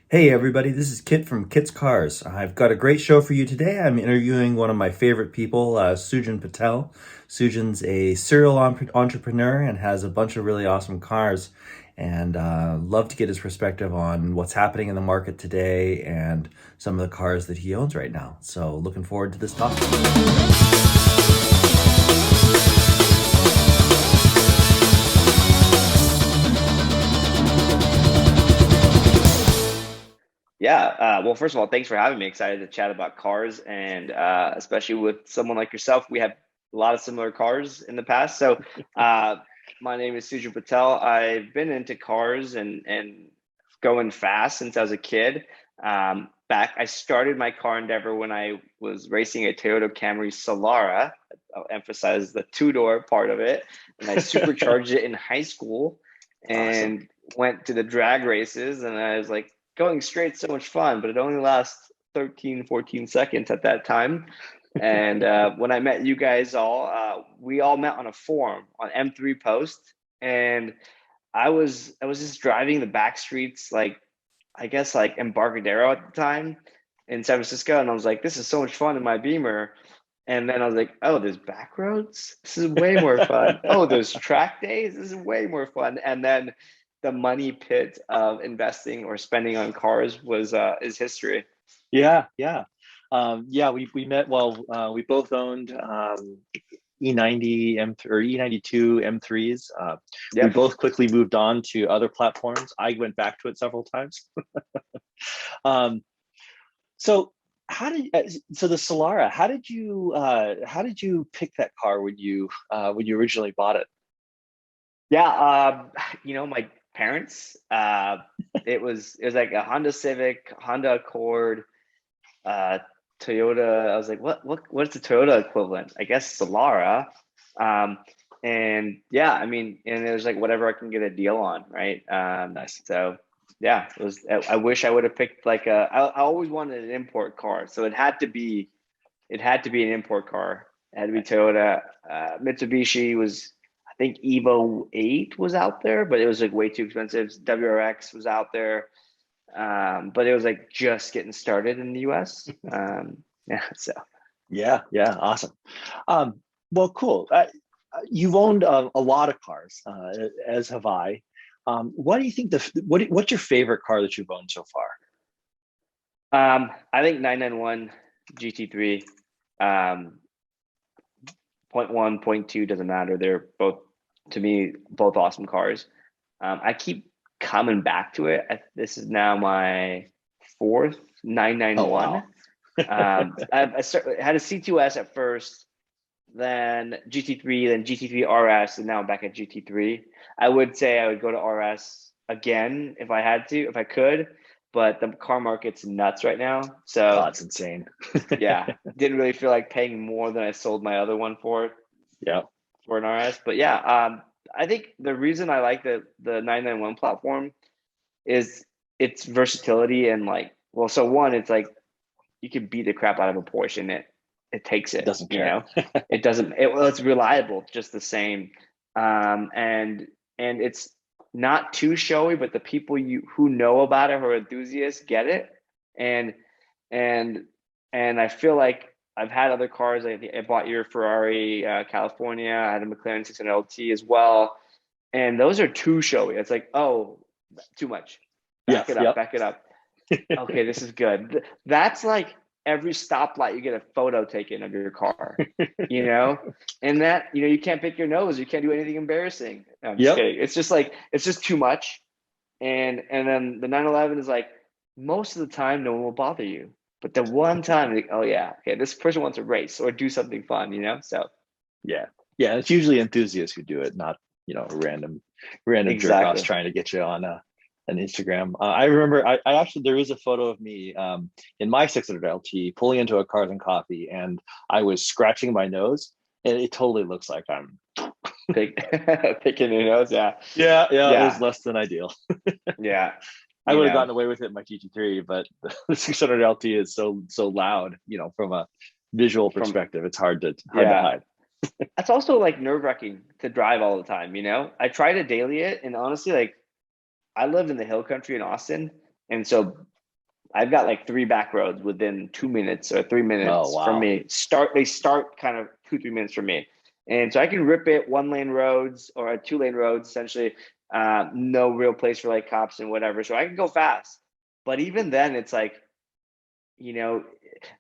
Hey everybody, this is Kit from Kit's Cars. I've got a great show for you today. I'm interviewing one of my favorite people, Sujan Patel. Sujan's a serial entrepreneur and has a bunch of really awesome cars, and love to get his perspective on what's happening in the market today and some of the cars that he owns right now. So looking forward to this talk. Yeah. Well, first of all, thanks for having me. Excited to chat about cars, and especially with someone like yourself, we have a lot of similar cars in the past. So, my name is Sujan Patel. I've been into cars and going fast since I was a kid. I started my car endeavor when I was racing a Toyota Camry Solara. I'll emphasize the two-door part of it, and I supercharged it in high school Awesome. and went to the drag races, and I was like going straight, so much fun, but it only lasts 13, 14 seconds at that time. And when I met you guys we all met on a forum on M3 Post, and I was just driving the back streets, like I guess like Embarcadero at the time in San Francisco, and I was like, this is so much fun in my Beamer. And then I was like, oh, there's back roads. This is way more fun. Oh, there's track days. This is way more fun. And then the money pit of investing or spending on cars was is history. Yeah, yeah. Yeah, we met while we both owned E90 M or E92 M3s. We Yep. both quickly moved on to other platforms. I went back to it several times. Um, so so the Solara, how did you pick that car when you originally bought it? Yeah. My parents. It was like a Honda Civic, Honda Accord, uh, Toyota. I was like, what's the Toyota equivalent? I guess Solara. Um, and yeah, I mean, and it was like whatever I can get a deal on, right? Nice. So yeah, it was. I wish I would have picked like I always wanted an import car, so it had to be an import car. It had to be Toyota. Mitsubishi was, I think Evo 8 was out there, but it was like way too expensive. WRX was out there, but it was like just getting started in the US. Yeah, so Yeah, yeah, awesome. Well, cool. You've owned a lot of cars, as have I. What do you think what's your favorite car that you've owned so far? I think 991 GT3, um, point one, point two doesn't matter. They're both, to me, both awesome cars. I keep coming back to it. This is now my fourth Oh 991. wow. I had a C2S at first, then GT3, then GT3 RS, and now I'm back at GT3. I would say I would go to RS again if I had to, if I could, but the car market's nuts right now. Oh, So that's insane. yeah, didn't really feel like paying more than I sold my other one Yeah. for an RS. But yeah, I think the reason I like the 991 platform is its versatility and like, well, so one, it's like you can beat the crap out of a Porsche and it takes It it, doesn't care. it doesn't it's reliable just the same. And it's not too showy, but the people you who know about it, who are enthusiasts, get it. And and and I feel like I've had other cars. I bought your Ferrari California. I had a McLaren 600 LT as well, and those are too showy. It's like, oh, too much. Back Yep, it up, yep. back it up. Okay, this is good. That's like every stoplight you get a photo taken of your car, you know? And that, you can't pick your nose, you can't do anything embarrassing. No, I'm just Yep. kidding. It's just like it's just too much. And then the 911 is like most of the time no one will bother you. But the one time, like, oh yeah, okay, this person wants to race or do something fun. So Yeah. Yeah. It's usually enthusiasts who do it, not, random jerk offs exactly. trying to get you on an Instagram. I remember I actually there is a photo of me in my 600 LT pulling into a Cars and Coffee, and I was scratching my nose, and it totally looks like I'm. Pick picking your nose, yeah. Yeah, yeah, it was Yeah. less than ideal. Yeah. I You would have know. gotten away with it in my GT3, but the 600 LT is so loud, from a visual From perspective. It's hard to yeah. hide. That's also like nerve-wracking to drive all the time. I try to daily it, and honestly, like I lived in the hill country in Austin, and so I've got like 3 back roads within 2 minutes or 3 minutes Oh, from wow. me. They start kind of 2-3 minutes from me, and so I can rip it 1 lane roads or 2 lane roads essentially. No real place for like cops and whatever, so I can go fast. But even then, it's like, you know,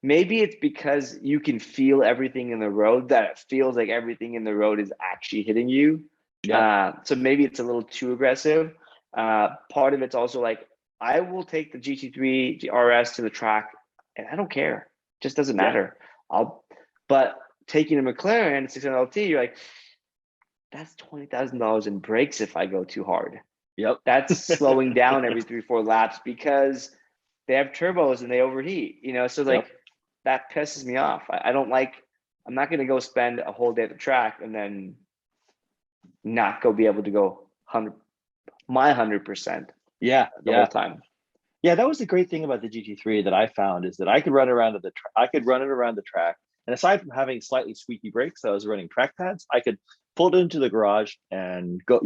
maybe it's because you can feel everything in the road that it feels like everything in the road is actually hitting you. Yep. So maybe it's a little too aggressive. Part of it's also like I will take the GT3 RS to the track, and I don't care. It just doesn't Yeah. matter. But taking a McLaren 600LT, you're like, that's $20,000 in brakes if I go too hard. Yep. That's slowing down every 3-4 laps because they have turbos and they overheat, so like Yep. that pisses me off. I don't like, I'm not going to go spend a whole day at the track and then not go be able to go 100% Yeah. the whole Yeah. time. Yeah, that was the great thing about the GT3 that I found, is that I could run around I could run it around the track. And aside from having slightly squeaky brakes, I was running track pads. I could pull it into the garage and go,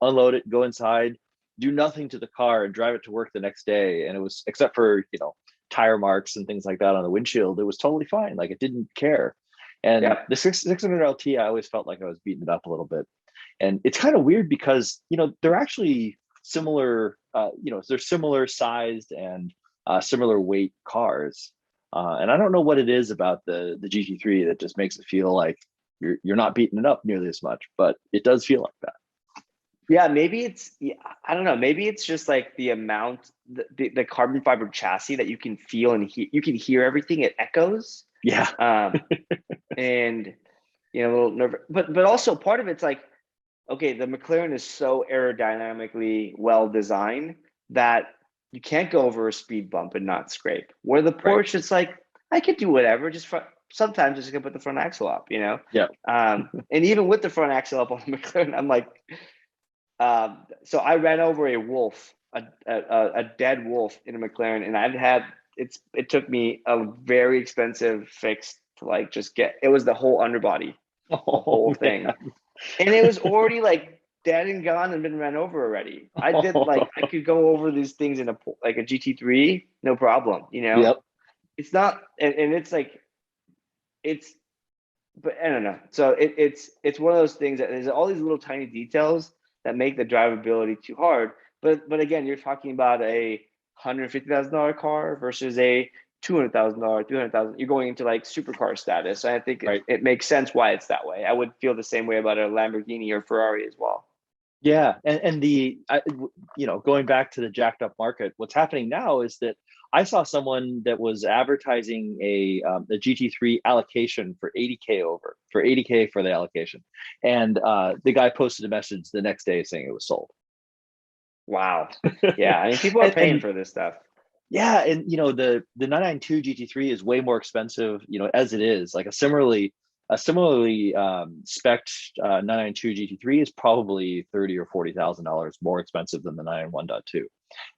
unload it, go inside, do nothing to the car and drive it to work the next day. And it was, except for, tire marks and things like that on the windshield, it was totally fine. Like, it didn't care. And Yeah. the 600LT, I always felt like I was beating it up a little bit. And it's kind of weird because, they're actually similar, they're similar sized and similar weight cars. And I don't know what it is about the GT3 that just makes it feel like you're not beating it up nearly as much, but it does feel like that. Yeah, maybe I don't know. Maybe it's just like the amount, the carbon fiber chassis that you can feel and you can hear everything. It echoes. Yeah. And a little nervous, but also part of it's like, okay, the McLaren is so aerodynamically well designed that you can't go over a speed bump and not scrape. Where the Right. Porsche, it's like, I could do whatever, sometimes just gonna put the front axle up, Yeah. And even with the front axle up on the McLaren, I'm like, so I ran over a wolf, a dead wolf in a McLaren, and it took me a very expensive fix to like just get, it was the whole underbody, the whole thing. And it was already like dead and gone and been run over already. I could go over these things in a GT3, no problem. Yep. It's not, and it's like, but I don't know. So it's one of those things that there's all these little tiny details that make the drivability too hard. But again, you're talking about a $150,000 car versus a $200,000, $300,000. You're going into like supercar status. And I think Right. it makes sense why it's that way. I would feel the same way about a Lamborghini or Ferrari as well. Yeah, and going back to the jacked up market, what's happening now is that I saw someone that was advertising a GT3 allocation for 80K for the allocation, and the guy posted a message the next day saying it was sold. Wow. Yeah, I mean, people are paying for this stuff. Yeah, and the 992 GT3 is way more expensive, as it is. Like a similarly spec'd 992 GT3 is probably $30,000 or $40,000 more expensive than the 991.2,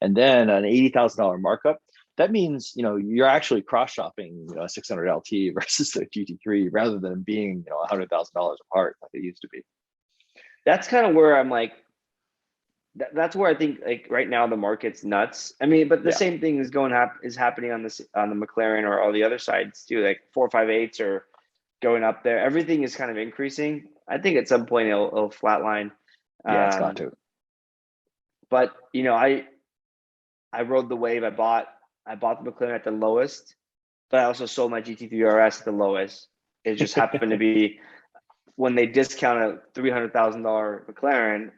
and then an $80,000 markup. That means you're actually cross shopping a 600LT versus the GT3 rather than being $100,000 apart like it used to be. That's kind of where I'm like, that's where I think like right now the market's nuts. I mean, but the same thing is happening on the McLaren or all the other sides too. Like 458s are going up there. Everything is kind of increasing. I think at some point it'll flatline. Yeah, it's got to. But I rode the wave. I bought the McLaren at the lowest, but I also sold my GT3 RS at the lowest. It just happened to be when they discount a $300,000 McLaren.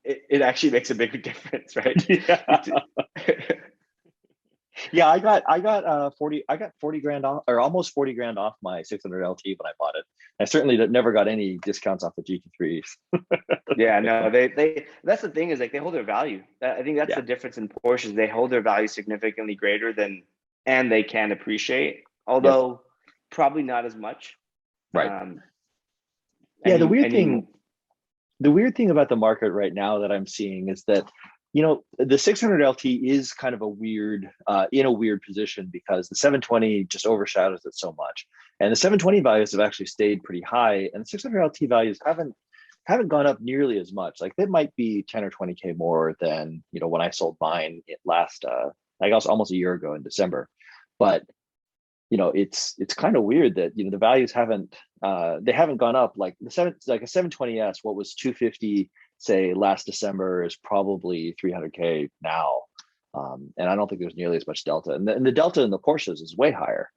It actually makes a big difference, right? Yeah, I got 40 grand off, or almost 40 grand off my 600LT when I bought it. I certainly never got any discounts off the GT3s. Yeah, no, they that's the thing, is like they hold their value. I think that's the difference in Porsches. They hold their value significantly greater than, and they can appreciate, although probably not as much. Right. Yeah, the weird thing about the market right now that I'm seeing is that the 600LT is kind of in a weird position because the 720 just overshadows it so much, and the 720 values have actually stayed pretty high, and the 600LT values haven't gone up nearly as much. Like they might be 10 or 20K more than when I sold mine last I guess almost a year ago in December. But it's kind of weird that the values haven't they haven't gone up. Like a 720S, what was 250 say last December is probably 300K now, and I don't think there's nearly as much delta. And the delta in the Porsches is way higher.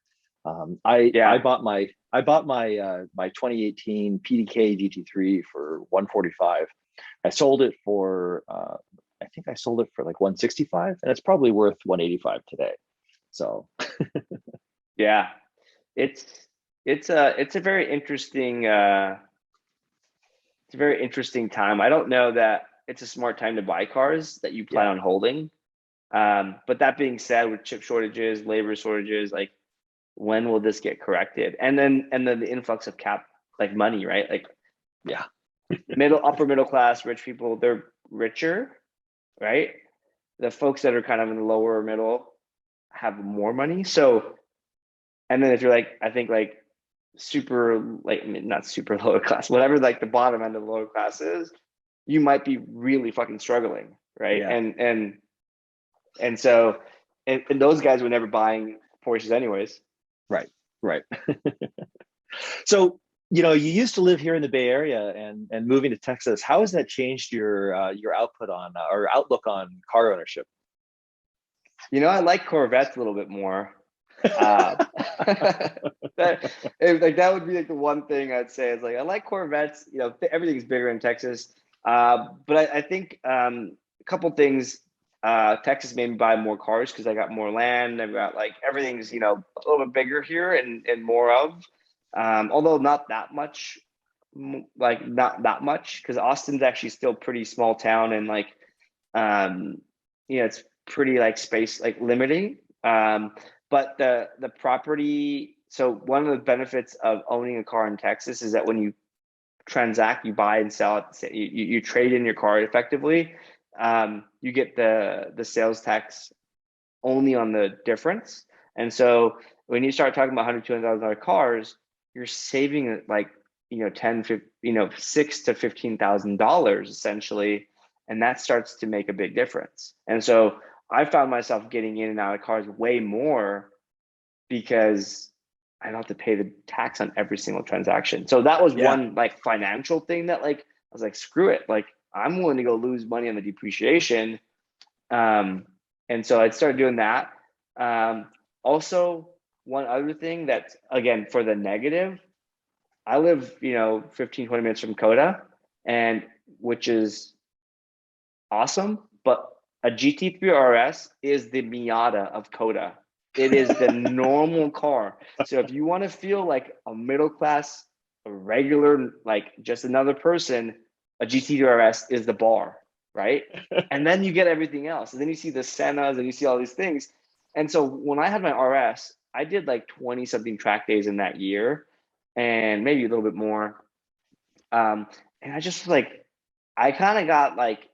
I bought my my 2018 PDK GT3 for 145. I sold it for I think I sold it for like 165, and it's probably worth 185 today. So yeah, it's a very interesting time. I don't know that it's a smart time to buy cars that you plan on holding. But that being said, with chip shortages, labor shortages, like when will this get corrected? And then the influx of like money, right? Like upper middle class, rich people, they're richer, right? The folks that are kind of in the lower middle have more money. So, and then if you're like, I think like super, like not super lower class, whatever, like the bottom end of the lower class is, you might be really fucking struggling, right? Yeah. And so, and those guys were never buying Porsches anyways. Right. So, you used to live here in the Bay Area and moving to Texas. How has that changed your output on or outlook on car ownership? I like Corvettes a little bit more. That would be like the one thing I'd say is like I like Corvettes. Everything's bigger in Texas, but I think a couple things. Texas made me buy more cars because I got more land. I've got like everything's a little bit bigger here and more of, although not that much, not that much because Austin's actually still pretty small town and like it's pretty like space like limiting. But the property. So one of the benefits of owning a car in Texas is that when you transact, you buy and sell it, you trade in your car effectively. You get the sales tax only on the difference. And so when you start talking about $100,000, $200,000 cars, you're saving like, 10, 15, $6,000 to $15,000 essentially. And that starts to make a big difference. And so I found myself getting in and out of cars way more because I don't have to pay the tax on every single transaction. So that was one like financial thing that like, I was like, screw it. Like, I'm willing to go lose money on the depreciation. And so I started doing that. Also, one other thing that, again, for the negative, I live, 15, 20 minutes from Coda, and which is awesome. But a GT3 RS is the Miata of Coda. It is the normal car. So if you want to feel like a middle class, a regular, like just another person, a GT3 RS is the bar, right? And then you get everything else. And then you see the Sennas and you see all these things. And so when I had my RS, I did like 20 something track days in that year and maybe a little bit more. And I just like, I kind of got like,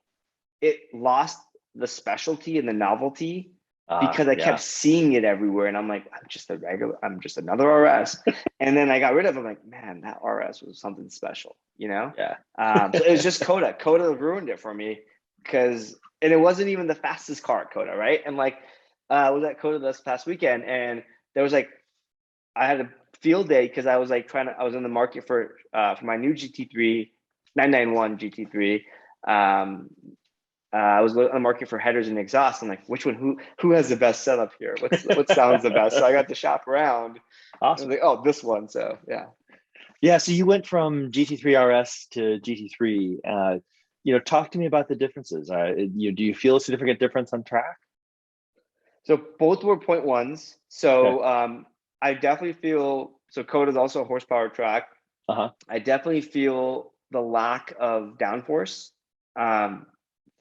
it lost the specialty and the novelty because I kept seeing it everywhere. And I'm like, I'm just another RS. And then I got rid of it. I'm like, man, that RS was something special, Yeah. So it was just Coda. Coda ruined it for me and it wasn't even the fastest car at Coda, right? And like, I was at Coda this past weekend and there was like, I had a field day because I was like I was in the market for my new GT3, 991 GT3. I was on the market for headers and exhausts. I'm like, which one? Who has the best setup here? What sounds the best? So I got to shop around. Awesome. I was like, oh, this one. So yeah. Yeah. So you went from GT3 RS to GT3. Talk to me about the differences. Do you feel a significant difference on track? So both were 0.1s. So I definitely feel. So Coda is also a horsepower track. I definitely feel the lack of downforce.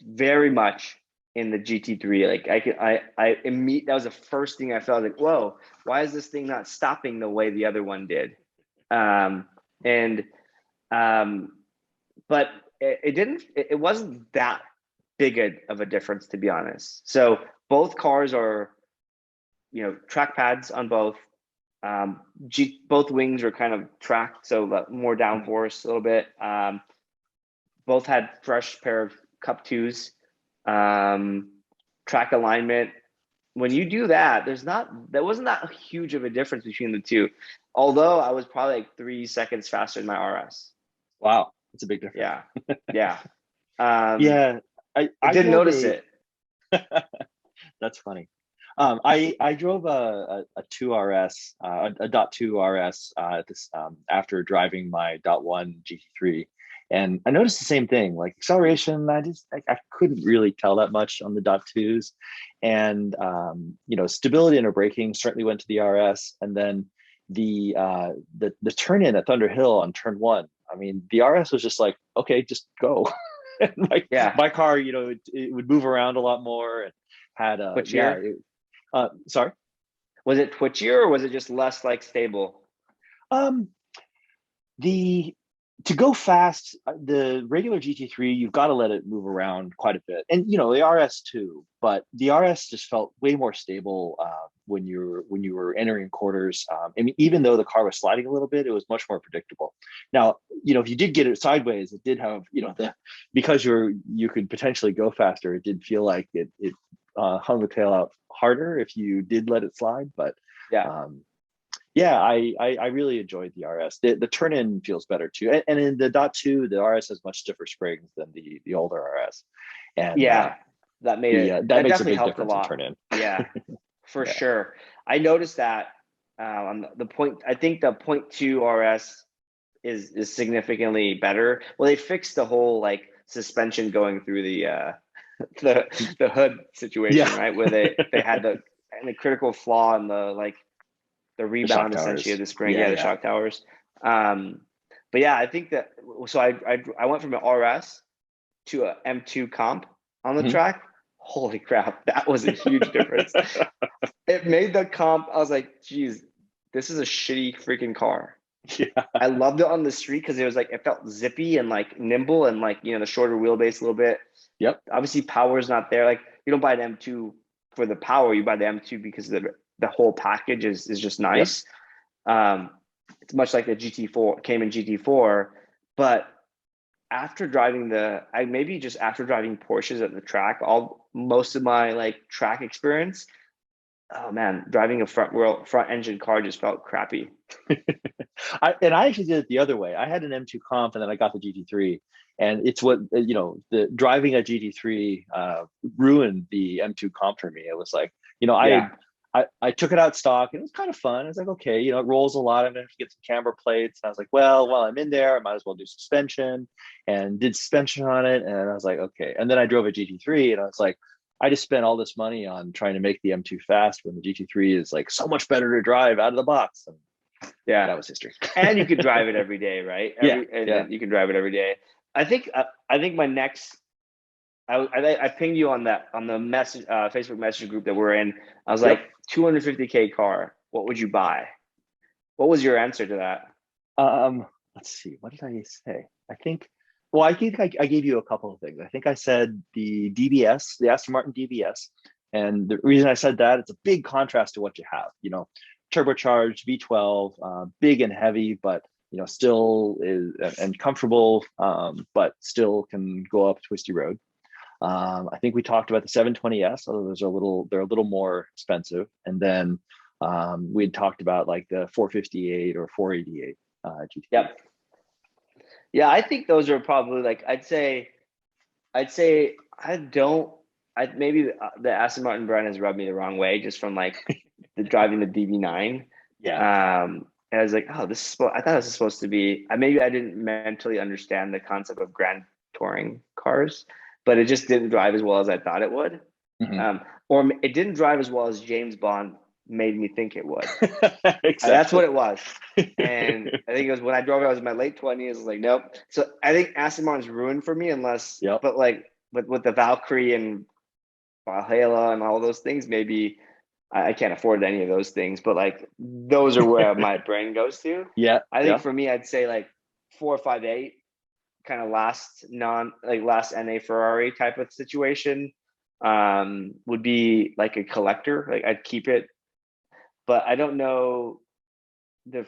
Very much in the GT3. Like that was the first thing I felt like, whoa, why is this thing not stopping the way the other one did? But it wasn't that big of a difference, to be honest. So both cars are, track pads on both. Both wings are kind of tracked, so more downforce a little bit. Both had fresh pair of Cup 2s, track alignment, when you do that, there wasn't that huge of a difference between the two. Although I was probably like 3 seconds faster than my RS. Wow, that's a big difference. Yeah. Yeah. Um, Yeah, I I didn't drove notice a. it. That's funny. I drove a 2RS, a dot 2 RS this after driving my dot 1 GT3, and I noticed the same thing. Like acceleration, I couldn't really tell that much on the dot 2s, and stability and braking certainly went to the RS, and then the turn in at Thunder Hill on turn one. I mean, the RS was just like, okay, just go. And like Yeah. my car, it would move around a lot more and had Twitchier. sorry. Was it twitchier or was it just less like stable? Um, the to go fast, the regular GT3, you've got to let it move around quite a bit, and the RS too. But the RS just felt way more stable when you were entering quarters. I mean, even though the car was sliding a little bit, it was much more predictable. Now, if you did get it sideways, it did have because you could potentially go faster. It did feel like it hung the tail out harder if you did let it slide, but. Yeah. Yeah, I really enjoyed the RS. The turn in feels better too, and in the dot two, the RS has much stiffer springs than the older RS, and Yeah. That made it, that that makes a definitely big helped a difference in lot. turn in. Yeah, for Yeah. sure. I noticed that on the point, I think the point two RS is significantly better. Well, they fixed the whole like suspension going through the the hood situation, Yeah. right? Where they had the critical flaw in the The shock rebound essentially towers. of the spring. Yeah, Yeah, the yeah. shock towers. But yeah, I think that so I went from an RS to a M2 comp on the Mhm. track. Holy crap, that was a huge difference. It made the comp. I was like, geez, this is a shitty freaking car. Yeah. I loved it on the street because it was like it felt zippy and like nimble and like the shorter wheelbase a little bit. Yep. Obviously, power is not there. Like you don't buy the M2 for the power. You buy the M2 because the whole package is just Yep. nice. It's much like the GT4 came in GT4, but after driving maybe just after driving Porsches at the track, most of my like track experience, oh man, driving a front engine car just felt crappy. I actually did it the other way. I had an M2 comp and then I got the GT3, and it's what the driving a GT3 ruined the M2 comp for me. It was like Yeah. I took it out stock and it was kind of fun. I was like, okay, it rolls a lot. I'm gonna have to get some camber plates. And I was like, well, while I'm in there, I might as well do suspension, and did suspension on it. And I was like, okay. And then I drove a GT3 and I was like, I just spent all this money on trying to make the M2 fast when the GT3 is like so much better to drive out of the box. And Yeah. that was history. And you could drive it every day, right? Yeah. And you can drive it every day. I think my next I pinged you on the message Facebook message group that we're in. I was Yep. like, 250K car, what would you buy? What was your answer to that? Let's see. What did I say? I think I gave you a couple of things. I think I said the DBS, the Aston Martin DBS. And the reason I said that, it's a big contrast to what you have, turbocharged V12, big and heavy, but still is and comfortable, but still can go up twisty road. I think we talked about the 720S, although they're a little more expensive. And then we had talked about like the 458 or 488 GT. Yep. Yeah, I think those are probably like I'd say maybe the Aston Martin brand has rubbed me the wrong way just from like the driving the DB9. Yeah. And I was like, oh, I thought this is supposed to be. Maybe I didn't mentally understand the concept of grand touring cars, but it just didn't drive as well as I thought it would. Mm-hmm. Or it didn't drive as well as James Bond made me think it would. Exactly. That's what it was. And I think it was when I drove it, I was in my late 20s. I was like, nope. So I think Aston Martin's ruined for me unless, Yep. but like with the Valkyrie and Valhalla and all those things, maybe I can't afford any of those things, but like those are where my brain goes to. Yeah. I think for me, I'd say like 458, kind of last NA Ferrari type of situation, would be like a collector. Like I'd keep it, but I don't know the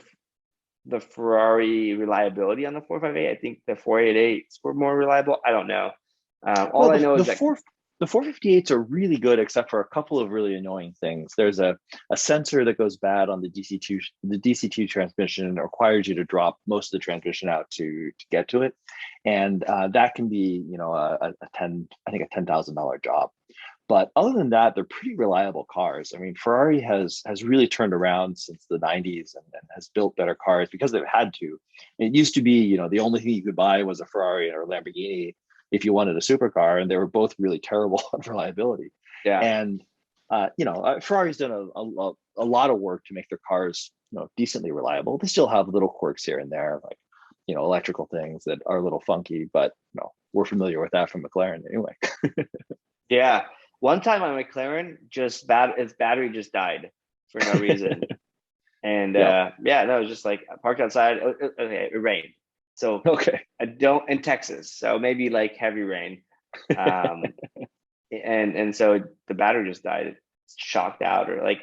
Ferrari reliability on the 458. I think the 488s were more reliable. I don't know. All I know is that the 458s are really good, except for a couple of really annoying things. There's a sensor that goes bad on the DC2 transmission and requires you to drop most of the transmission out to get to it, and that can be, you know, a $10,000 job. But other than that, they're pretty reliable cars. I mean, Ferrari has really turned around since the 90s and has built better cars because they've had to. It used to be, you know, the only thing you could buy was a Ferrari or a Lamborghini if you wanted a supercar, and they were both really terrible on reliability. Yeah. And you know, Ferrari's done a lot of work to make their cars, you know, decently reliable. They still have little quirks here and there, like, you know, electrical things that are a little funky, but you know, we're familiar with that from McLaren anyway. Yeah. One time on McLaren, its battery just died for no reason. And Yep. yeah, no, it was just like I parked outside. Okay, it rained. So Okay. I don't in Texas, so maybe like heavy rain. Um, and so the battery just died. It shocked out, or like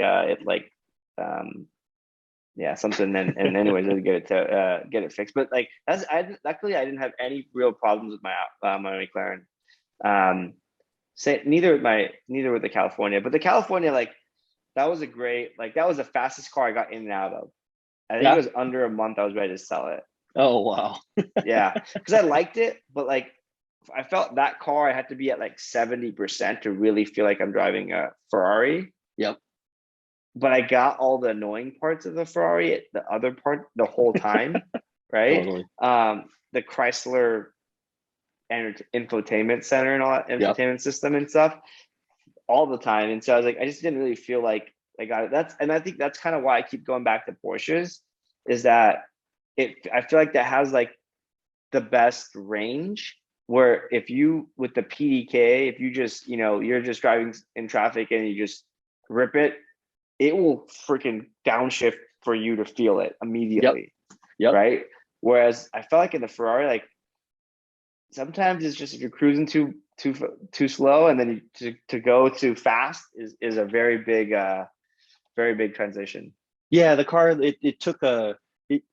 yeah, something. And anyways, I had to get it fixed. But like luckily I didn't have any real problems with my McLaren. Neither with the California, but the California, like that was the fastest car I got in and out of. I think Yeah. it was under a month. I was ready to sell it. Oh wow. Yeah, because I liked it, but like I felt that car I had to be at like 70% to really feel like I'm driving a Ferrari. Yep. But I got all the annoying parts of the Ferrari, the other part, the whole time, right? Totally. The Chrysler infotainment center and all that infotainment system and stuff all the time. And so I was like, I just didn't really feel like I got it. And I think that's kind of why I keep going back to Porsches, is that I feel like that has like the best range, where if you, with the PDK, if you just, you know, you're just driving in traffic and you just rip it, it will freaking downshift for you to feel it immediately. Yep. Right. Whereas I felt like in the Ferrari, like sometimes it's just if you're cruising too slow, and then to go too fast is a very big transition. Yeah, the car, it took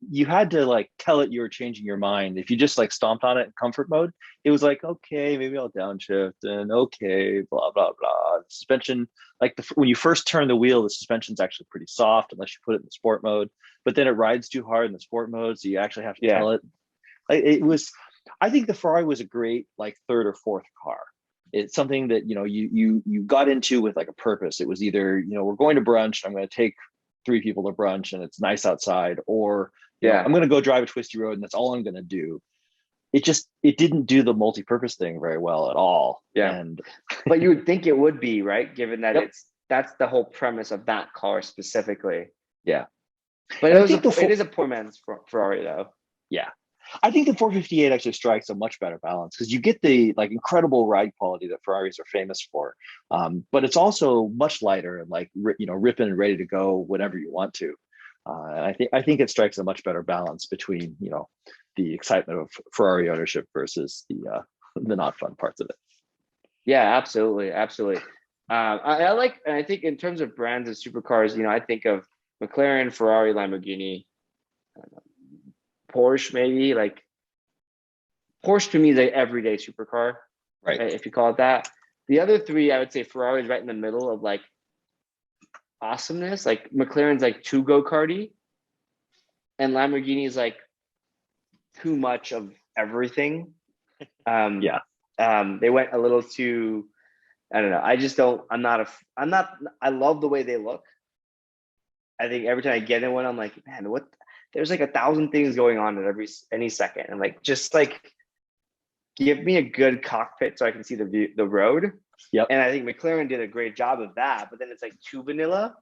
you had to like tell it you were changing your mind. If you just like stomped on it in comfort mode, it was like, okay, maybe I'll downshift, and okay, blah blah blah. The suspension, like when you first turn the wheel, the suspension's actually pretty soft unless you put it in the sport mode. But then it rides too hard in the sport mode, so you actually have to tell it. It was, I think the Ferrari was a great like third or fourth car. It's something that, you know, you got into with like a purpose. It was either, you know, we're going to brunch, I'm going to take 3 people to brunch and it's nice outside, or you know, I'm going to go drive a twisty road and that's all I'm going to do. It didn't do the multi-purpose thing very well at all. Yeah. But you would think it would be, right, given that that's the whole premise of that car specifically. Yeah. But it is a poor man's Ferrari though. Yeah. I think the 458 actually strikes a much better balance, because you get the like incredible ride quality that Ferraris are famous for, but it's also much lighter and like, you know, ripping and ready to go whenever you want to. And I think it strikes a much better balance between, you know, the excitement of Ferrari ownership versus the not fun parts of it. Yeah, absolutely. I like, and I think in terms of brands and supercars, you know, I think of McLaren, Ferrari, Lamborghini, Porsche, maybe. Like Porsche to me is an everyday supercar, right? If you call it that. The other three, I would say Ferrari is right in the middle of like awesomeness. Like McLaren's like too go-karty, and Lamborghini is like too much of everything. They went a little too, I don't know. I love the way they look. I think every time I get in one, I'm like, man, there's like 1,000 things going on at any second. And like, just like, give me a good cockpit so I can see the road. Yep. And I think McLaren did a great job of that, but then it's like too vanilla.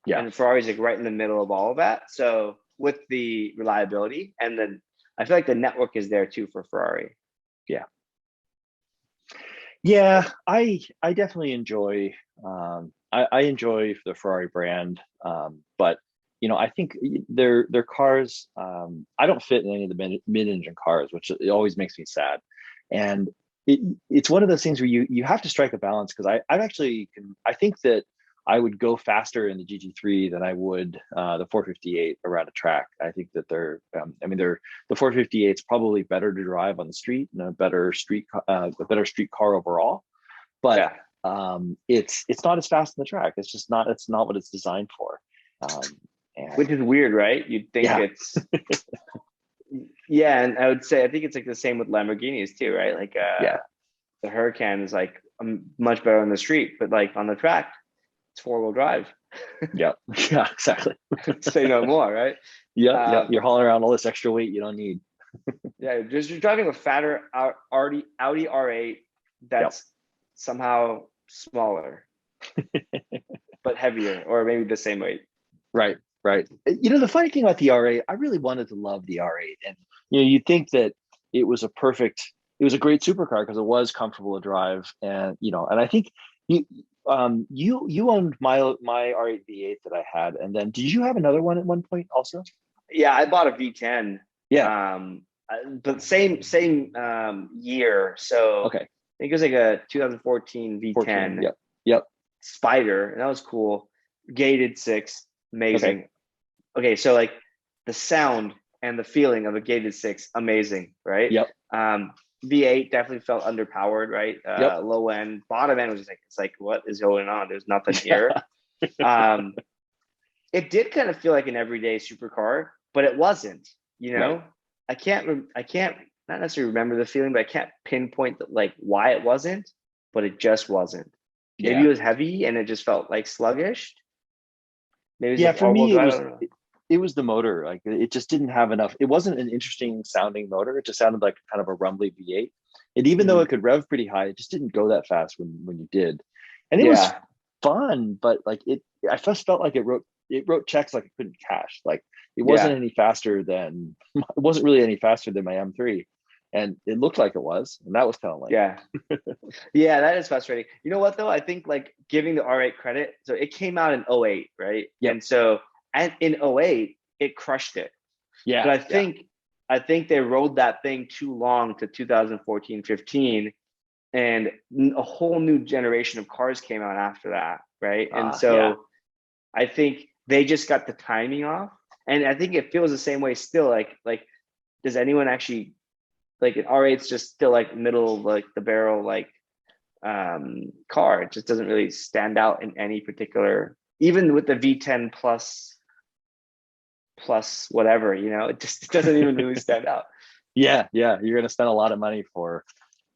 Yeah. And Ferrari's like right in the middle of all of that. So with the reliability, and then I feel like the network is there too for Ferrari. Yeah. Yeah, I definitely enjoy I enjoy the Ferrari brand, but you know, I think their cars, I don't fit in any of the mid-engine cars, which it always makes me sad. And it's one of those things where you have to strike a balance, because I think that I would go faster in the GT3 than I would the 458 around a track. I think that the 458 is probably better to drive on the street and a better street car overall. But it's not as fast on the track. It's not what it's designed for. Which is weird, right? You'd think it's yeah, and I think it's like the same with Lamborghinis too, right? Like the Huracan is like much better on the street, but like on the track, it's 4-wheel drive. Yeah, exactly. Say no more, right? Yeah, you're hauling around all this extra weight you don't need. Yeah, just you're driving a fatter Audi R8 that's somehow smaller, but heavier, or maybe the same weight. Right. The funny thing about the R8, I really wanted to love the R8, and you'd think that it was a great supercar because it was comfortable to drive, and and I think you owned my R8 V8 that I had, and then did you have another one at one point also? Yeah, I bought a V10. Yeah. But same year. So Okay. I think it was like a 2014 V10. Yep. Spider, and that was cool. Gated 6, amazing. Okay, so like the sound and the feeling of a gated 6, amazing, right? Yep. V8 definitely felt underpowered, right? Low end, bottom end was just like, it's like, what is going on? There's nothing here. It did kind of feel like an everyday supercar, but it wasn't. Right. I can't not necessarily remember the feeling, but I can't pinpoint like why it wasn't, but it just wasn't. Maybe it was heavy and it just felt like sluggish. Maybe for me it was the motor. Like it just didn't have enough. It wasn't an interesting sounding motor. It just sounded like kind of a rumbly V8. And even though it could rev pretty high, it just didn't go that fast when you did. And it was fun, but like I just felt like it wrote checks like it couldn't cash. Like it wasn't any faster than it wasn't really any faster than my M3. And it looked like it was, and that was kind of like yeah, that is frustrating. You know what though? I think like giving the R8 credit, so it came out in 08, right? Yep. And so in 08, it crushed it. Yeah. But I think they rode that thing too long to 2014, 15, and a whole new generation of cars came out after that, right? And so I think they just got the timing off. And I think it feels the same way still. Like does anyone actually like an R8's just still like middle, like the barrel, like car. It just doesn't really stand out in any particular, even with the V10 plus whatever, it just doesn't even really stand out. Yeah. You're going to spend a lot of money for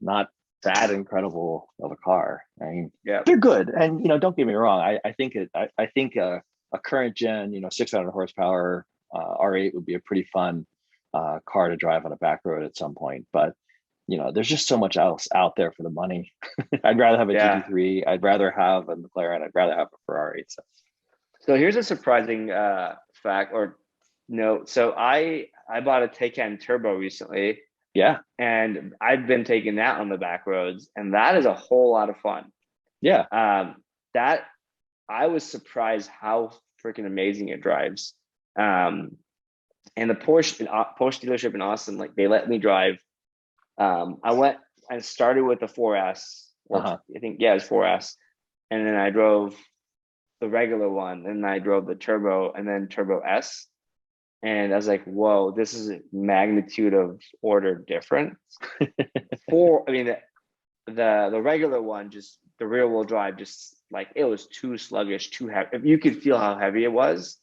not that incredible of a car. I mean, they're good. And, don't get me wrong. I think a current gen, 600 horsepower R8 would be a pretty fun car to drive on a back road at some point. But, there's just so much else out there for the money. I'd rather have a GT3. I'd rather have a McLaren. I'd rather have a Ferrari. So here's a surprising fact or note. So I bought a Taycan Turbo recently. Yeah. And I've been taking that on the back roads, and that is a whole lot of fun. Yeah. That I was surprised how freaking amazing it drives. And the Porsche dealership in Austin, like they let me drive. I started with the 4S. I think it was 4S, and then I drove the regular one, and I drove the Turbo, and then Turbo S. And I was like, whoa, this is a magnitude of order difference. The regular one, just the rear wheel drive, just like it was too sluggish, too heavy. If you could feel how heavy it was.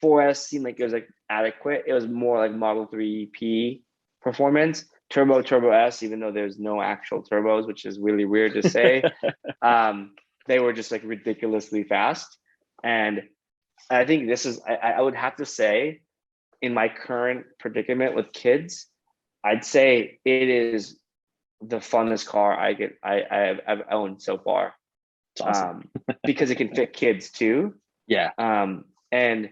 4S seemed like it was like adequate. It was more like Model 3P performance. Turbo S, even though there's no actual turbos, which is really weird to say, they were just like ridiculously fast. And I think this is, I would have to say, in my current predicament with kids, I'd say it is the funnest car I've owned so far. It's awesome. Because it can fit kids too. Yeah. And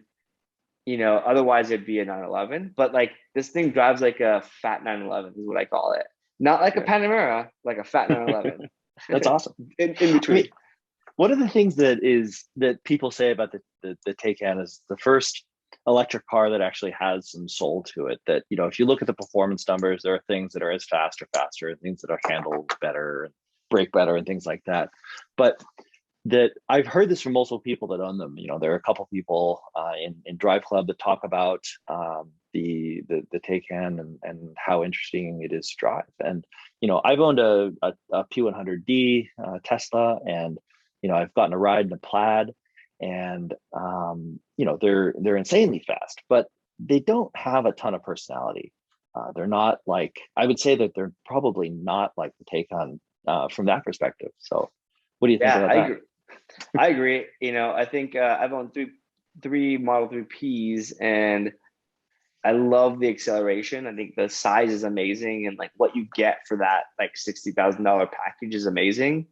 otherwise it'd be a 911, but like this thing drives like a fat 911 is what I call it. Not like a Panamera, like a fat 911. That's awesome. in between. I mean, one of the things that people say about the Taycan is the first electric car that actually has some soul to it. That, if you look at the performance numbers, there are things that are as fast or faster, and things that are handled better and brake better and things like that. But that I've heard this from multiple people that own them. There are a couple people in Drive Club that talk about the Taycan and how interesting it is to drive. And I've owned a P100D Tesla, and I've gotten a ride in a Plaid, and they're insanely fast, but they don't have a ton of personality. They're not like, I would say that they're probably not like the Taycan from that perspective. So what do you think about that? Agree. I agree. I think I've owned three Model 3Ps, and I love the acceleration. I think the size is amazing, and like what you get for that like $60,000 package is amazing.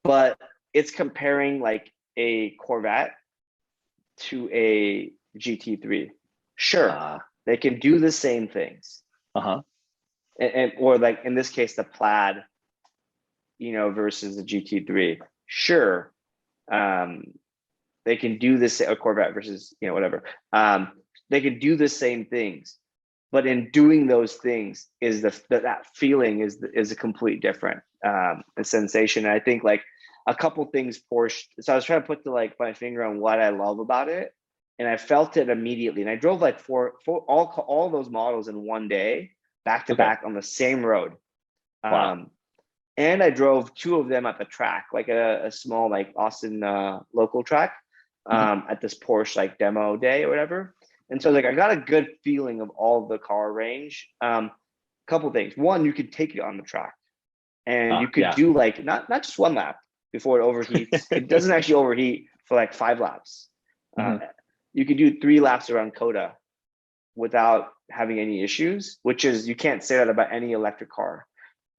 But it's comparing like a Corvette to a GT3. Sure, they can do the same things. And or like in this case, the Plaid, versus the GT3. Sure, they can do this, a Corvette versus whatever. They can do the same things, but in doing those things is that feeling is a complete different sensation. And I think like a couple things Porsche. So I was trying to put my finger on what I love about it, and I felt it immediately. And I drove like four all those models in one day, back to back on the same road. Wow. And I drove two of them at the track, like a small like Austin local track, at this Porsche like demo day or whatever. And so like I got a good feeling of all the car range. Couple things. One, you could take it on the track, and you could do like not just one lap before it overheats. It doesn't actually overheat for like 5 laps. You could do 3 laps around Coda without having any issues, which is, you can't say that about any electric car.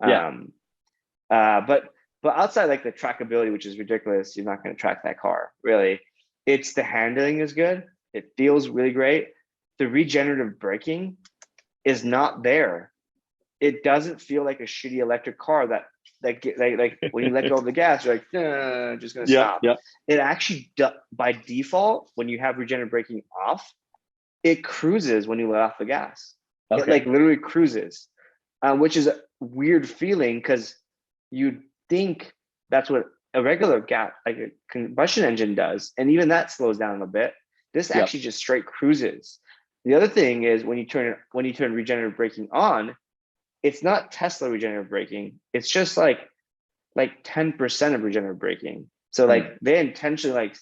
But outside like the trackability, which is ridiculous, you're not going to track that car really. It's the handling is good. It feels really great. The regenerative braking is not there. It doesn't feel like a shitty electric car that like when you let go of the gas, you're like, just going to stop. It actually, by default, when you have regenerative braking off, it cruises when you let off the gas. It like literally cruises, which is a weird feeling because you'd think that's what a regular gas, like a combustion engine does. And even that slows down a bit. This actually just straight cruises. The other thing is when you turn regenerative braking on, it's not Tesla regenerative braking. It's just like 10% of regenerative braking. So like they intentionally like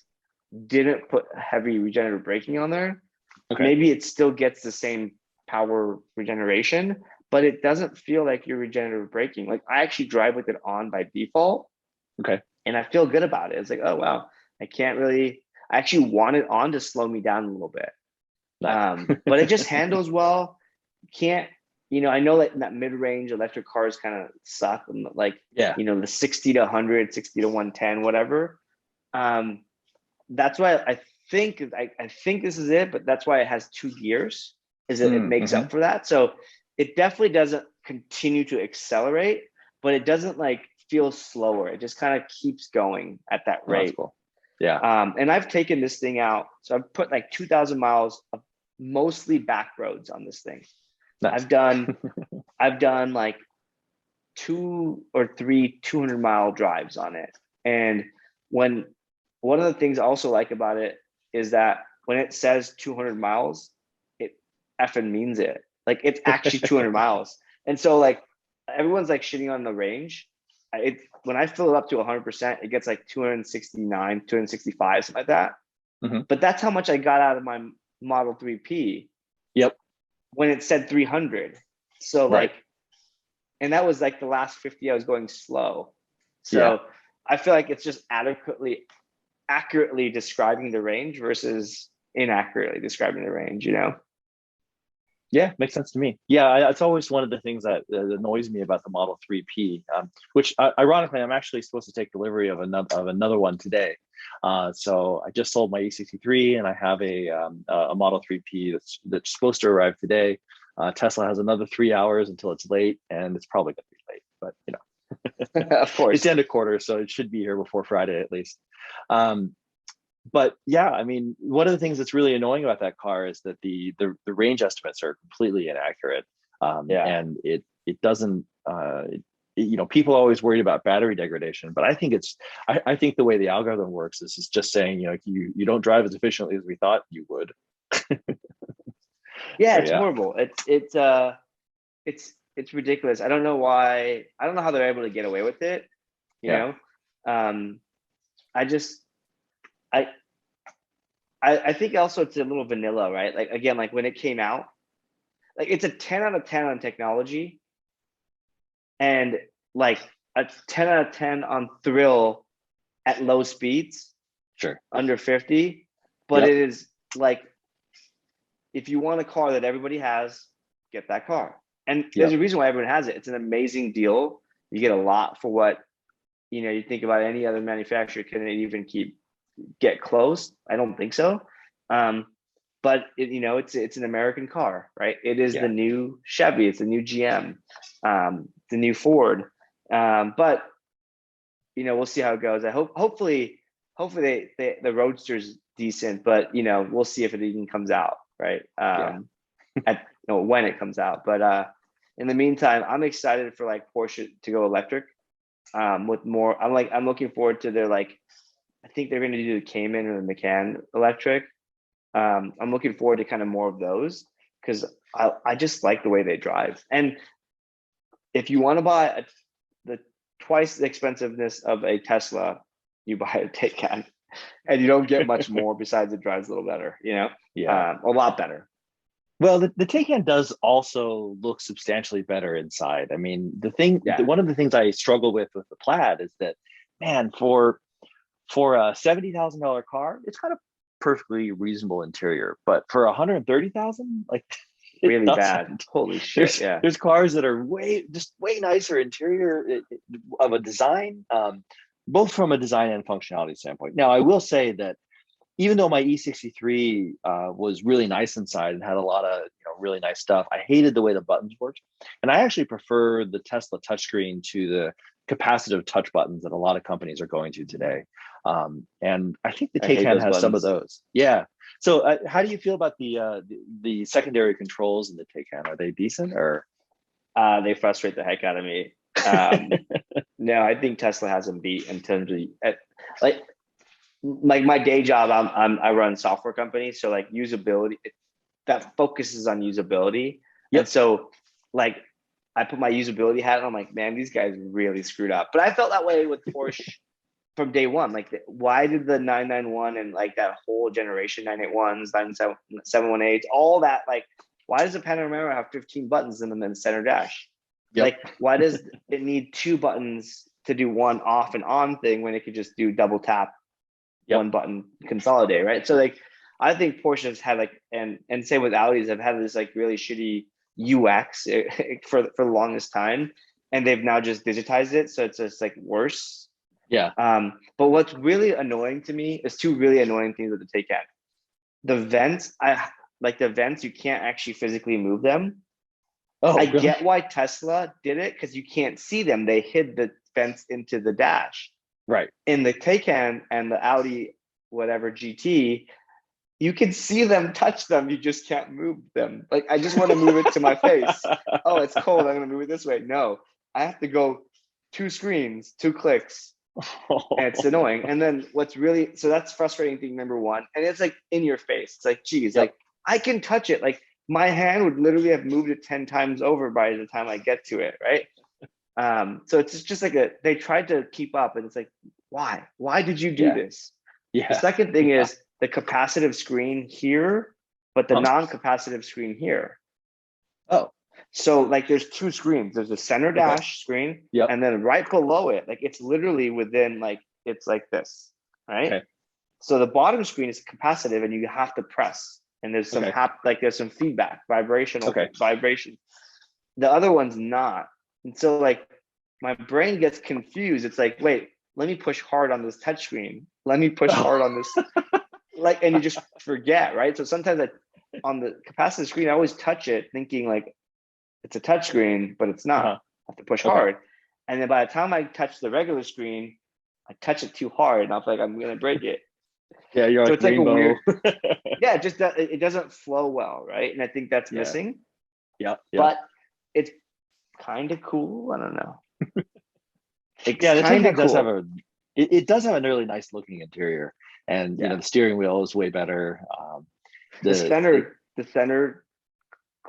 didn't put heavy regenerative braking on there. Maybe it still gets the same power regeneration, but it doesn't feel like you're regenerative braking. Like I actually drive with it on by default. And I feel good about it. It's like, oh wow, I actually want it on to slow me down a little bit. But it just handles well. Can't, I know that that mid-range electric cars kind of suck. Like, the 60 to 100, 60 to 110, whatever. That's why I think this is it, but that's why it has 2 gears, is that it makes up for that. So it definitely doesn't continue to accelerate, but it doesn't like feel slower. It just kind of keeps going at that rate. That's cool. And I've taken this thing out. So I've put like 2,000 miles of mostly back roads on this thing. Nice. I've done like 2 or 3 200-mile drives on it. And one of the things I also like about it is that when it says 200 miles, it effing means it. Like it's actually 200 miles. And so like everyone's like shitting on the range. When I fill it up to 100%, it gets like 269, 265, something like that. But that's how much I got out of my Model 3P. When it said 300. So like, and that was like the last 50 I was going slow. So I feel like it's just accurately describing the range versus inaccurately describing the range, Yeah, makes sense to me. Yeah, it's always one of the things that annoys me about the Model 3P, which ironically, I'm actually supposed to take delivery of another one today. So I just sold my E63 and I have a Model 3P that's supposed to arrive today. Tesla has another 3 hours until it's late, and it's probably going to be late, but of course, it's the end of quarter, so it should be here before Friday at least. But yeah, I mean, one of the things that's really annoying about that car is that the range estimates are completely inaccurate. And it doesn't, people are always worried about battery degradation, but I think I think the way the algorithm works is just saying, you don't drive as efficiently as we thought you would. Yeah, But it's yeah, horrible. It's ridiculous. I don't know why. I don't know how they're able to get away with it. You yeah, know, um, I just I I think also it's a little vanilla, right? Like again, like when it came out, like it's a 10 out of 10 on technology, and like a 10 out of 10 on thrill at low speeds sure. under 50. But Yep, it is like, if you want a car that everybody has, get that car. And there's yep, a reason why everyone has it. It's an amazing deal. You get a lot for what, you think about any other manufacturer. Can it even get close? I don't think so. Um, but it's an American car, right? It is the yeah. new Chevy. It's the new GM, the new Ford. But we'll see how it goes. Hopefully the Roadster's decent, but we'll see if it even comes out, right? Yeah. When it comes out. But in the meantime, I'm excited for like Porsche to go electric. With more, I'm looking forward to their like, I think they're going to do the Cayman or the Macan electric. I'm looking forward to kind of more of those, because I just like the way they drive. And if you want to buy the twice the expensiveness of a Tesla, you buy a Taycan, and you don't get much more besides it drives a little better, Yeah. a lot better. Well, the Taycan does also look substantially better inside. I mean, Yeah, one of the things I struggle with the Plaid is that, man, for a $70,000 car, it's got a perfectly reasonable interior, but for 130,000, like it really bad. doesn't. Holy shit! Yeah, There's cars that are way nicer interior of a design, both from a design and functionality standpoint. Now, I will say that even though my E63 was really nice inside and had a lot of really nice stuff, I hated the way the buttons worked, and I actually prefer the Tesla touchscreen to the capacitive touch buttons that a lot of companies are going to today. And I think the I hate Taycan those has some of buttons. those. Yeah. So, how do you feel about the secondary controls in the Taycan? Are they decent or? They frustrate the heck out of me. No, I think Tesla has them beat in terms of like my day job. I run software companies, so like usability, that focuses on usability. And Yep. so like I put my usability hat on. I'm like, man, these guys really screwed up. But I felt that way with Porsche from day one. Like, why did the 991 and like that whole generation, 981s, 718s, all that, like, why does the Panamera have 15 buttons in them in the center dash? Yep. Like, why does it need two buttons to do one off and on thing when it could just do double tap, Yep. one button, consolidate, right? So like, I think Porsche has had like, and same with Audis, have had this like really shitty UX for the longest time, and they've now just digitized it, so it's just like worse. Yeah. But what's really annoying to me is two really annoying things with the Taycan. The vents, the vents, you can't actually physically move them. Oh, I really? get why Tesla did it, because you can't see them. They hid the vents into the dash. Right. In the Taycan and the Audi whatever GT, you can see them, touch them, you just can't move them. Like, I just want to move it to my face. Oh, it's cold, I'm going to move it this way. No, I have to go 2 screens, 2 clicks, and it's annoying. And then so that's frustrating thing number one. And it's like in your face. It's like, geez, Yep. like I can touch it. Like my hand would literally have moved it 10 times over by the time I get to it, right? So it's just like they tried to keep up, and it's like, why did you do Yeah. this? Yeah. The second thing is the capacitive screen here, but the non-capacitive screen here. Oh. So like there's 2 screens. There's a center dash screen, Yep. and then right below it, like it's literally within, like it's like this, right? Okay. So the bottom screen is capacitive, and you have to press, and there's some there's some feedback, vibration. The other one's not, and so like my brain gets confused. It's like, wait, let me push hard on this touch screen. Let me push hard on this, like, and you just forget, right? So sometimes on the capacitive screen, I always touch it thinking like it's a touch screen, but it's not. I have to push hard. And then by the time I touch the regular screen, I touch it too hard, and I'm like, I'm gonna break it. Yeah, you're So like it's like rainbow. a weird, yeah, just that it doesn't flow well, right? And I think that's missing. Yeah. But it's kind of cool. I don't know. The Taycan cool. does have it does have a really nice looking interior, and the steering wheel is way better. The center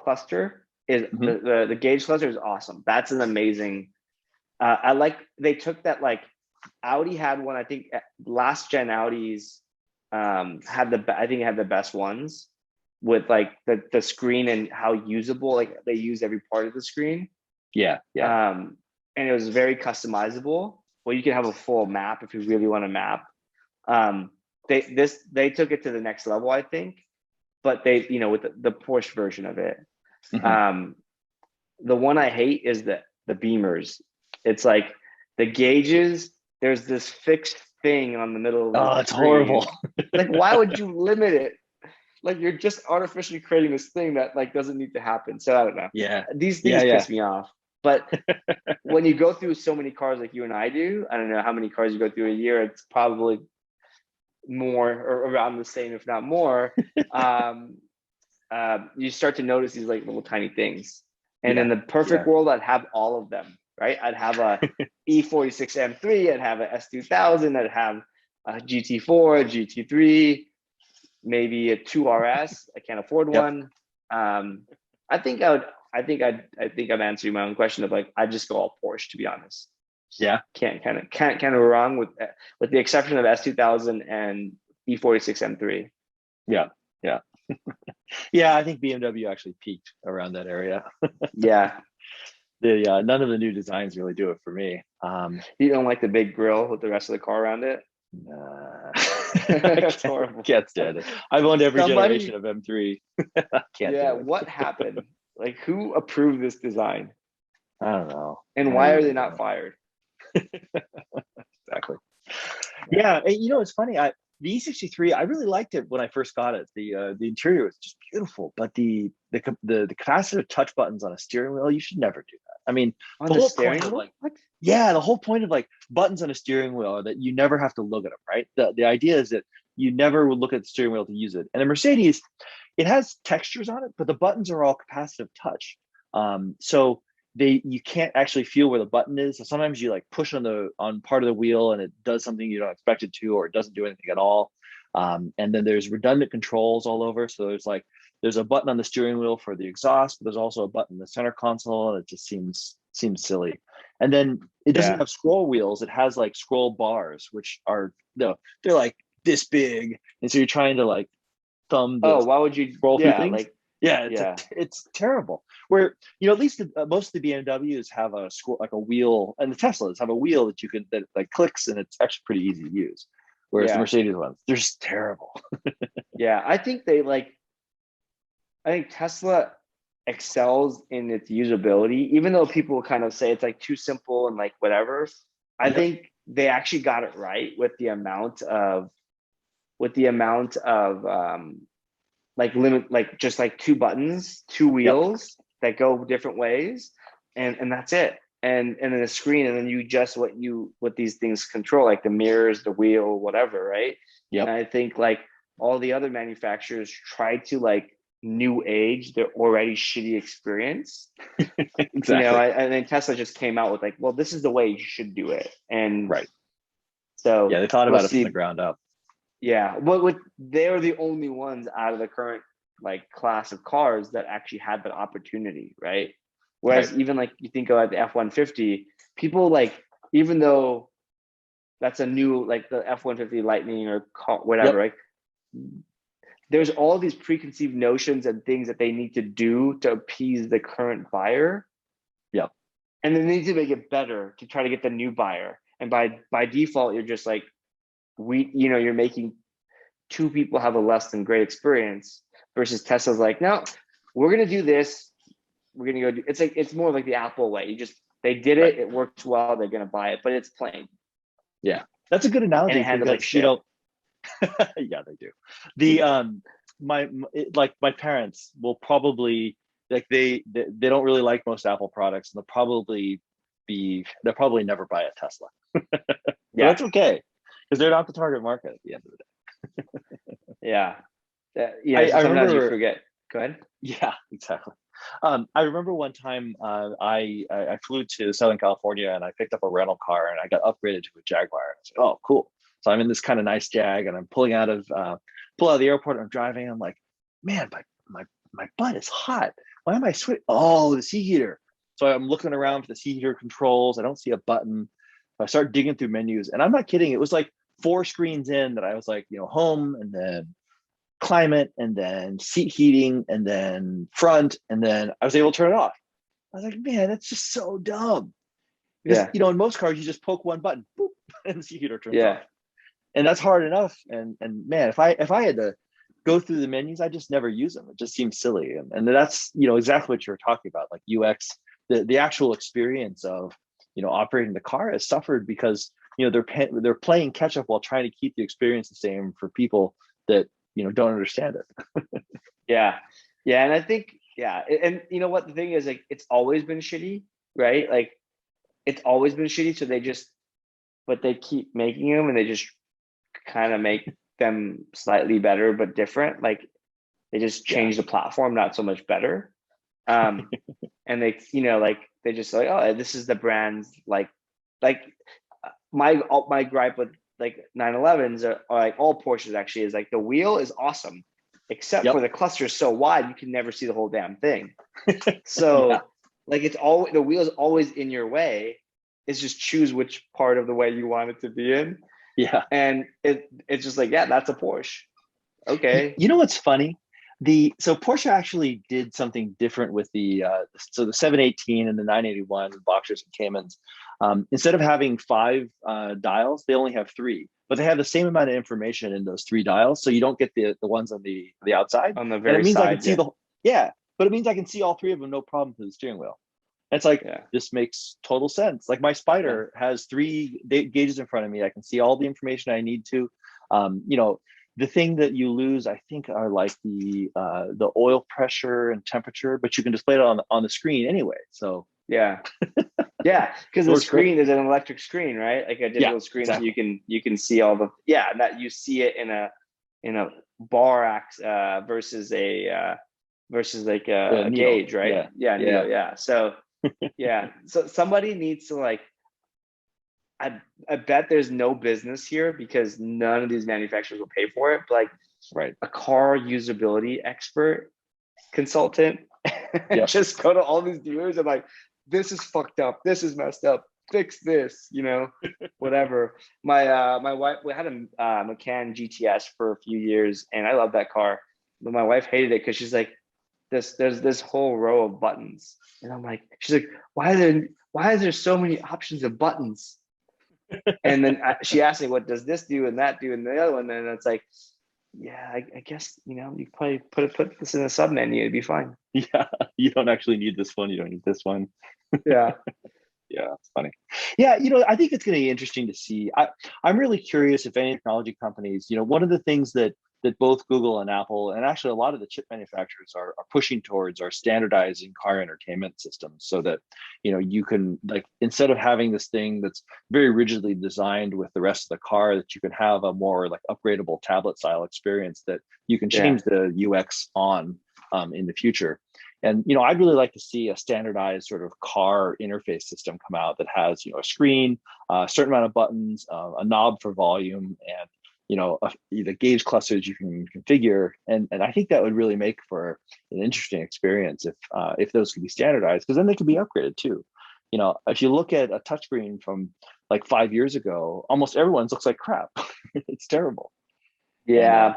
cluster is Mhm. the gauge cluster is awesome. That's an amazing. I like they took that, like Audi had one. I think last gen Audis had I think it had the best ones with like the screen and how usable, like they used every part of the screen. Yeah, yeah. And it was very customizable. Well, you can have a full map if you really want to map. Um, they took it to the next level, I think. But they, with the Porsche version of it. Mhm. Um, the one I hate is the Beamers. It's like the gauges. There's this fixed thing on the middle of the Oh, it's horrible. screen. Like, why would you limit it? Like, you're just artificially creating this thing that like doesn't need to happen. So I don't know. Yeah, These yeah, things yeah. piss me off. But when you go through so many cars like you and I do, I don't know how many cars you go through a year. It's probably more or around the same, if not more. Um, you start to notice these like little tiny things. And in Yeah, the perfect yeah. world, I'd have all of them, right? I'd have a E46 M3, I'd have a S2000, I'd have a GT4, a GT3, maybe a 2RS. I can't afford Yep. one. I think I would. I think I'm answering my own question of like I just go all Porsche, to be honest. Yeah. Can't kind of wrong with the exception of S2000 and E46 M3. Yeah. Yeah. Yeah, I think BMW actually peaked around that area. Yeah, The none of the new designs really do it for me. you don't like the big grill with the rest of the car around it. Nah. That's horrible. Can't stand it. I've owned every generation Somebody, of M3. Can't yeah, do it. what happened? Like, who approved this design, I don't know. and I why are they really not don't. fired? Exactly. Yeah, Yeah, and, it's funny. The E63, I really liked it when I first got it. The interior was just beautiful, but the capacitive touch buttons on a steering wheel, you should never do that. I mean, on the the whole steering point of wheel. like, What? yeah, the whole point of like buttons on a steering wheel are that you never have to look at them, right? The idea is that you never would look at the steering wheel to use it. And a Mercedes, it has textures on it, but the buttons are all capacitive touch. So you can't actually feel where the button is. So sometimes you like push on part of the wheel and it does something you don't expect it to, or it doesn't do anything at all. And then there's redundant controls all over. So there's a button on the steering wheel for the exhaust, but there's also a button in the center console, and it just seems silly. And then it doesn't Yeah. have scroll wheels. It has like scroll bars, which are they're like this big, and so you're trying to like thumb the Oh, why would you? scroll through Yeah, things. like, Yeah, yeah, it's terrible. Where at least most of the BMWs have a scroll, like a wheel, and the Teslas have a wheel that like clicks, and it's actually pretty easy to use. Whereas the yeah, Mercedes ones, they're just terrible. yeah. I think Tesla excels in its usability, even though people kind of say it's like too simple and like whatever. I Yep. think they actually got it right with the amount of like limit, like just like two buttons, two Yep. wheels that go different ways, and that's it. And then a screen, and then you adjust what these things control, like the mirrors, the wheel, whatever, right? And Yep. I think like all the other manufacturers try to like new age their already shitty experience. Exactly. And then Tesla just came out with like, well, this is the way you should do it. And Right. Yeah, so they thought we'll about it from the see. ground up. Yeah, but they're the only ones out of the current like class of cars that actually had that opportunity, right? Right. Whereas even like you think about the F-150, people like, even though that's a new, like the F-150 Lightning or whatever, Yep. right? There's all these preconceived notions and things that they need to do to appease the current buyer, Yep. and they need to make it better to try to get the new buyer. And by default, you're just like, you're making two people have a less than great experience, versus Tesla's like, no, we're gonna do this. We're gonna go do. It's like, it's more like the Apple way. They did Right. it. It works well. They're gonna buy it, but it's plain, Yeah, that's a good and it analogy handles like because shit. yeah, they do. The my parents will probably like they don't really like most Apple products, and they'll probably never buy a Tesla. But Yeah, that's okay because they're not the target market at the end of the yeah, day. So I sometimes you remember, forget. Go ahead. yeah, exactly. I remember one time I flew to Southern California and I picked up a rental car and I got upgraded to a Jaguar. I was like, oh, cool. So I'm in this kind of nice Jag and I'm pull out of the airport and I'm driving. I'm like, man, my butt is hot. why am I switching? Oh, the seat heater. So I'm looking around for the seat heater controls. I don't see a button. I start digging through menus, and I'm not kidding. It was like 4 screens in that I was like, home, and then climate, and then seat heating, and then front, and then I was able to turn it off. I was like, man, that's just so dumb. Because Yeah. in most cars, you just poke one button, boop, and the seat heater turns Yeah. off. And that's hard enough. And man, if I had to go through the menus, I just never use them. It just seems silly. And that's exactly what you're talking about, like UX, the actual experience of operating the car has suffered because they're playing catch up while trying to keep the experience the same for people that don't understand it. Yeah. Yeah. And I think, yeah. And you know what the thing is, like, it's always been shitty, right? Like, it's always been shitty. So but they keep making them, and they just kind of make them slightly better but different. Like, they just change the platform, not so much better. And they like, they just like, oh, this is the brand's like my gripe with like 911s are like all Porsches actually is like, the wheel is awesome except for the cluster is so wide you can never see the whole damn thing. So like, it's all, the wheel is always in your way. It's just choose which part of the way you want it to be in. Yeah. And it's just like, yeah, that's a Porsche. Okay. You know what's funny? So Porsche actually did something different with the 718 and the 981 Boxers and Caymans. Instead of having 5 dials, they only have 3, but they have the same amount of information in those 3 dials. So you don't get the ones on the outside. On the very and it means side, I can see but it means I can see all 3 of them, no problem, through the steering wheel. It's like, this makes total sense. Like, my Spider has 3 gauges in front of me. I can see all the information I need to. The thing that you lose, I think, are like the oil pressure and temperature, but you can display it on the screen anyway. So yeah, because the screen is an electric screen, right? Like a digital screen, exactly. So you can see all the that you see it in a bar ax versus like a gauge, right? Yeah. So so somebody needs to like. I bet there's no business here because none of these manufacturers will pay for it. But like, a car usability expert consultant, just go to all these dealers and like, this is fucked up, this is messed up, fix this, whatever. My wife, we had a McLaren GTS for a few years, and I love that car, but my wife hated it because she's like, there's this whole row of buttons, and I'm like, she's like, why is there so many options of buttons? And then she asked me, what does this do and that do and the other one? And it's like, I guess, you probably put this in a sub menu, it'd be fine. Yeah, you don't actually need this one. You don't need this one. Yeah. Yeah, it's funny. Yeah, I think it's going to be interesting to see. I'm really curious if any technology companies, one of the things that both Google and Apple, and actually a lot of the chip manufacturers are pushing towards, are standardizing car entertainment systems, so that you can, like, instead of having this thing that's very rigidly designed with the rest of the car, that you can have a more like upgradable tablet style experience that you can change the UX on in the future. And I'd really like to see a standardized sort of car interface system come out that has a screen, a certain amount of buttons, a knob for volume, and the gauge clusters you can configure. And I think that would really make for an interesting experience if those could be standardized, because then they could be upgraded too. If you look at a touchscreen from like 5 years ago, almost everyone's looks like crap. It's terrible. Yeah. And,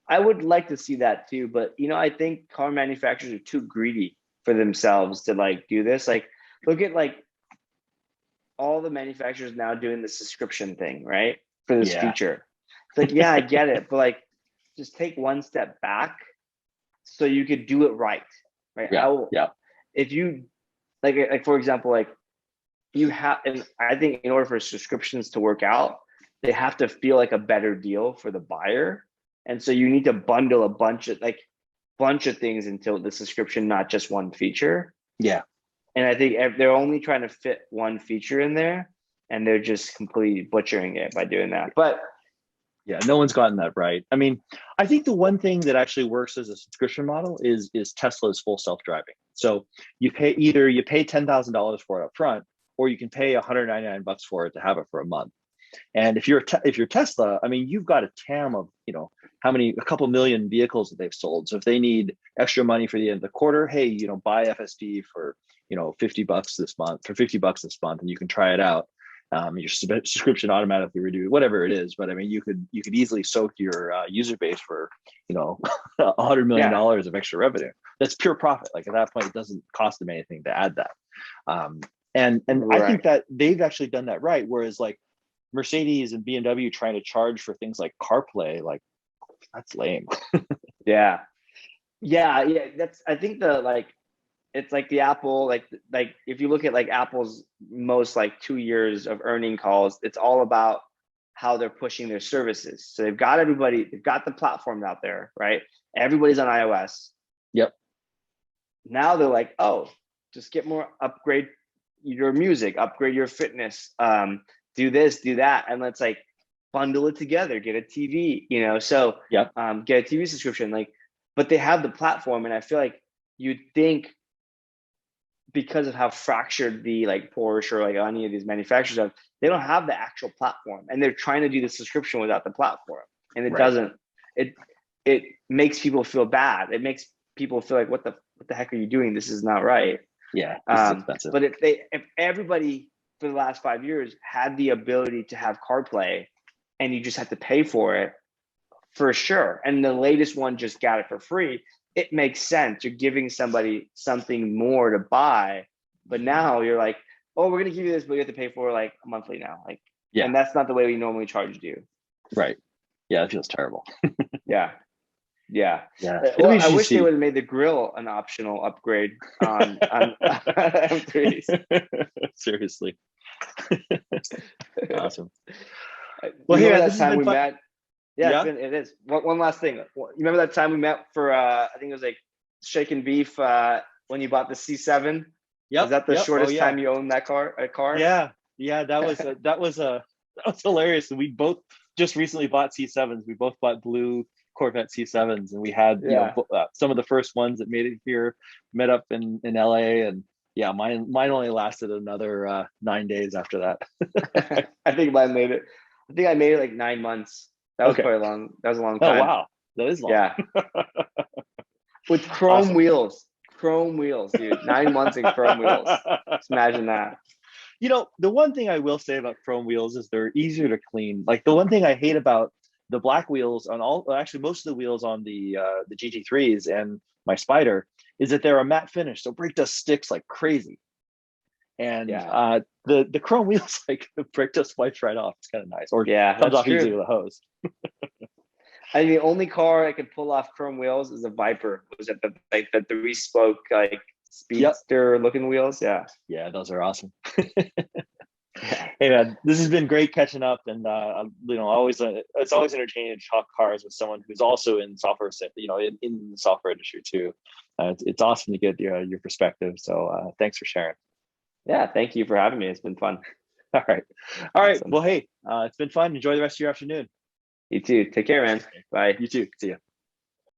I would like to see that too, but I think car manufacturers are too greedy for themselves to like do this. Like, look at like all the manufacturers now doing the subscription thing, right? For this feature. It's like, I get it, but like, just take one step back so you could do it right? If you like for example, like, you have, and I think in order for subscriptions to work out, they have to feel like a better deal for the buyer. And so you need to bundle a bunch of things into the subscription, not just one feature. Yeah. And I think they're only trying to fit one feature in there, and they're just completely butchering it by doing that. But yeah, no one's gotten that right. I mean, I think the one thing that actually works as a subscription model is Tesla's full self-driving. So you pay $10,000 for it up front, or you can pay $199 for it to have it for a month. And if you're Tesla, I mean, you've got a TAM of a couple million vehicles that they've sold. So if they need extra money for the end of the quarter, hey, buy FSD for, $50 this month, and you can try it out. Your subscription automatically renew, whatever it is. But I mean, you could easily soak your user base for, $100 million of extra revenue. That's pure profit. Like at that point, it doesn't cost them anything to add that. And Right. I think that they've actually done that right. Whereas like Mercedes and BMW trying to charge for things like CarPlay, like that's lame. Yeah. That's, I think it's like the Apple, like if you look at like Apple's most like 2 years of earning calls, it's all about how they're pushing their services. So they've got the platform out there, right? Everybody's on iOS. Yep. Now they're like, oh, just get more, upgrade your music, upgrade your fitness, do this, do that. And let's like bundle it together, get a TV, so Yep. Get a TV subscription. Like, but they have the platform. And I feel like you'd think, because of how fractured the like Porsche or like any of these manufacturers have, they don't have the actual platform, and they're trying to do the subscription without the platform, and it Right. doesn't. It makes people feel bad. It makes people feel like, what the heck are you doing? This is not right. Yeah, this is expensive. But if everybody for the last 5 years had the ability to have CarPlay, and you just have to pay for it, for sure, and the latest one just got it for free, it makes sense. You're giving somebody something more to buy. But now you're like, oh, we're gonna give you this, but you have to pay for like monthly now. Like, Yeah. And that's not the way we normally charge you. Right. Yeah, it feels terrible. Yeah. Yeah. Well, I wish they would have made the grill an optional upgrade on M3s. Seriously. Awesome. Well, here, that this has time been we fun. met. Yeah, it is. One last thing. You remember that time we met for I think it was like Shaken Beef when you bought the C7? Yep. Was that the shortest yeah. time you owned that car? Yeah. That was hilarious. We both just recently bought C7s. We both bought blue Corvette C7s, and we had some of the first ones that made it here, met up in LA, and yeah, mine only lasted another 9 days after that. I think mine made it. I think I made it like 9 months. That was quite long. That was a long time. Oh wow, that is long. Yeah. With chrome wheels, dude. 9 months in chrome wheels. Just imagine that. The one thing I will say about chrome wheels is they're easier to clean. Like the one thing I hate about the black wheels on most of the wheels on the GT3s and my Spider is that they're a matte finish, so brake dust sticks like crazy. And the chrome wheels, like the brake dust wipes right off. It's kind of nice, or comes off easy with a hose. I mean, the only car I could pull off chrome wheels is a Viper. Was it the 3-spoke like speedster looking wheels? Yeah, those are awesome. Hey man, this has been great catching up, and it's always entertaining to talk cars with someone who's also in software, in the software industry too. It's awesome to get your perspective. So thanks for sharing. Yeah, thank you for having me. It's been fun. All right. Awesome. Well, hey, it's been fun. Enjoy the rest of your afternoon. You too. Take care, man. Bye. You too. See ya.